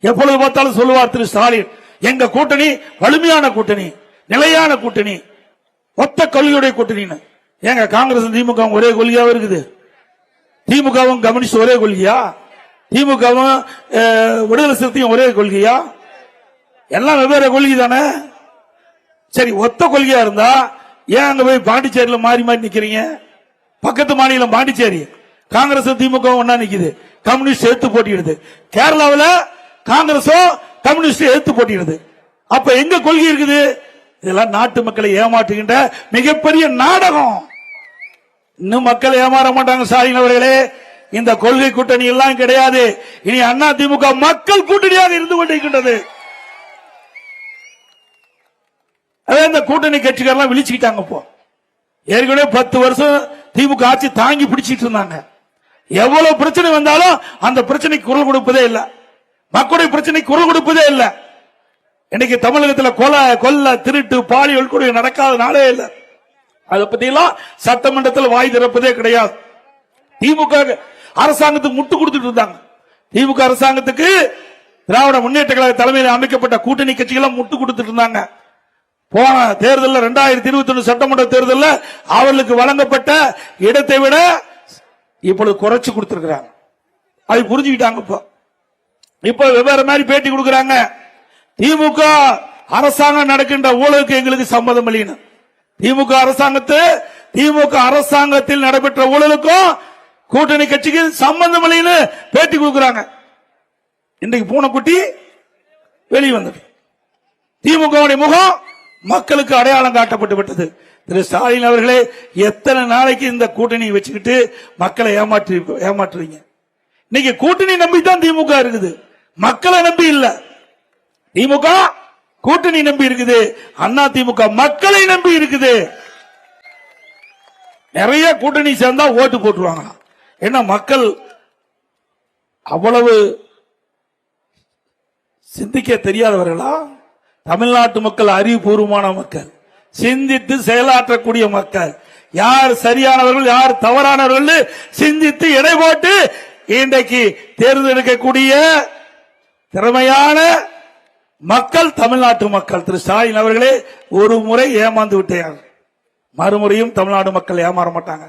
எப்பொழுது பார்த்தாலும் சொல்லுவார் திரு ஸ்டாலின், எங்க கூட்டணி வலிமையான கூட்டணி, நிலையான கூட்டணி, ஒத்த கொள்கையுடைய கூட்டணின்னு. எங்க காங்கிரஸ் திமுக ஒரே கொள்கையாவும் இருக்குது? திமுகவும் கம்யூனிஸ்ட் ஒரே கொள்கையா? திமுகவும் விடுதலை சிறுத்தையும் ஒரே கொள்கையா? எல்லாம் வெவ்வேறு கொள்கை தானே. சரி, ஒத்த கொள்கையா இருந்தா ஏன் அங்க போய் பாண்டிச்சேரியில மாறி மாறி நிக்கிறீங்க? பக்கத்து மாநிலம் பாண்டிச்சேரி, காங்கிரஸ் திமுக ஒன்னா நிக்குது, கம்யூனிஸ்ட் எடுத்து போட்டிடுது. கேரளாவில் காங்கிரஸும் கம்யூனிஸ்ட் எடுத்து போட்டிடுது. அப்ப எங்க கொள்கை இருக்குது? இதெல்லாம் நாட்டு மக்களை ஏமாற்றுகின்ற மிகப்பெரிய நாடகம். இன்னும் மக்கள் ஏமாற மாட்டாங்க ஸ்டாலின் அவர்களே. இந்த கொள்கை கூட்டணி எல்லாம் கிடையாது. இனி அண்ணா திமுக மக்கள் கூட்டணியாக இருந்து கொண்டிருக்கின்றது. இந்த கூட்டணி கட்சிக்காரெல்லாம் விழிச்சுக்கிட்டாங்க. இப்போ ஏற்கனவே 10 வருஷம் திமுக ஆட்சி தாங்கி பிடிச்சிட்டு இருந்தாங்க. எவ்வளவு பிரச்சனை வந்தாலும் அந்த பிரச்சனைக்கு குரல் கொடுப்பதே இல்லை. மக்களுடைய பிரச்சனைக்கு குரல் கொடுப்பதே இல்லை. இன்னைக்கு தமிழகத்தில் கொல்ல திருட்டு பாலியல் கூட நடக்காத நாளே இல்லை. அதை பத்தி எல்லாம் சட்டமன்றத்தில் வாய் திறப்பதே கிடையாது. திமுக அரசாங்கத்துக்கு முட்டு கொடுத்துட்டு இருந்தாங்க. திமுக அரசாங்கத்துக்கு திராவிட முன்னேற்ற கழக தலைமையில் அமைக்கப்பட்ட கூட்டணி கட்சிகள் முட்டு கொடுத்துட்டு இருந்தாங்க. போன தேர்தலில் 2021 சட்டமன்ற தேர்தலில் அவர்களுக்கு வழங்கப்பட்ட இடத்தை விட இப்பொழுது குறைச்சு கொடுத்திருக்கிறாங்க. அதை புரிஞ்சுக்கிட்டாங்க. இப்ப வெவ்வேறு மாதிரி பேட்டி கொடுக்கிறாங்க. திமுக அரசாங்கம் நடக்கின்ற ஊழலுக்கு எங்களுக்கு சம்மதம் இல்லைன்னு. திமுக அரசாங்கத்தில் நடைபெற்ற ஊழலுக்கும் கூட்டணி கட்சிக்கு சம்பந்தம் இல்லைன்னு பேட்டி கொடுக்கிறாங்க. இன்றைக்கு பூனைக்குட்டி வெளியே வந்தது. திமுக முகம் மக்களுக்கு அடையாளம் காட்டப்பட்டு விட்டது. திரு ஸ்டாலின் அவர்களே, எத்தனை நாளைக்கு இந்த கூட்டணி வச்சுக்கிட்டு மக்களை ஏமாற்றுவீங்க? இன்னைக்கு கூட்டணி நம்பி தான் திமுக இருக்குது, மக்களை நம்பி இல்ல. திமுக கூட்டணி நம்பி இருக்குது, அண்ணா திமுக மக்களை நம்பி இருக்குது. நிறைய கூட்டணி சேர்ந்தா ஓட்டு போட்டுருவாங்க. ஏன்னா மக்கள் அவ்வளவு சிந்திக்க தெரியாதவர்களா? தமிழ்நாட்டு மக்கள் அறிவுபூர்வமான மக்கள், சிந்தித்து செயலாற்றக்கூடிய மக்கள். யார் சரியானவர்கள் யார் தவறானவர்கள் சிந்தித்து எடை போட்டு இன்றைக்கு தேர்ந்தெடுக்கக்கூடிய திறமையான மக்கள் தமிழ்நாட்டு மக்கள். திரு ஸ்டாலின் அவர்களே, ஒரு முறை ஏமாந்து விட்டார், மறுமுறையும் தமிழ்நாடு மக்கள் ஏமாற மாட்டாங்க.